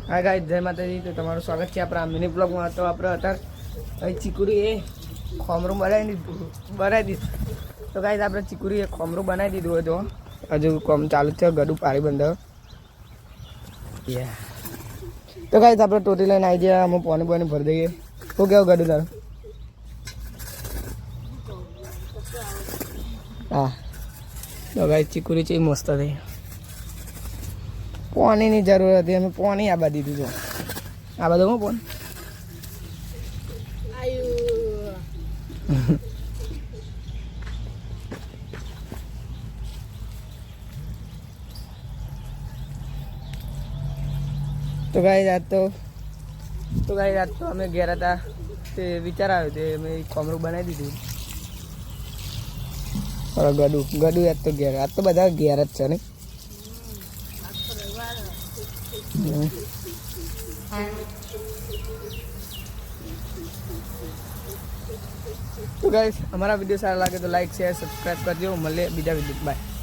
હા ગાઈસ, જય માતાજી. તો તમારું સ્વાગત છે આપણા મિની બ્લોગમાં. તો આપણે અત્યારે ચીકુરી એ ખોમરું બનાવી દીધું. તો ગાઈસ, આપણે ચીકુરી એ ખોમરું બનાવી દીધું હતું. હજુ કોમ ચાલુ છે, ગડું પાણી બંધ. તો ગાઈસ, આપણે ટોટી લઈને આવી ગયા. અમે પાણી પાણી ભરી દઈએ. શું કેવું ગડું તારું? હા. તો ગાઈસ, ચીકુરી છે મસ્ત થઈ. પાણીની જરૂર હતી, અમે પાણી આબા દીધું છે. આ બધું હું પાણી તો ગાઈસ, આજ તો અમે ઘેર હતા. તે વિચાર આવ્યો તે અમે કોમરું બનાવી દીધું. ગડું યાદ તો ઘેર. આજ તો બધા ઘેર જ છે ને. તો ગાઈસ, અમારા વિડીયો સારા લાગે તો લાઈક શેર સબસ્ક્રાઈબ કરજો. મળીએ બીજા વિડીયો. બાય.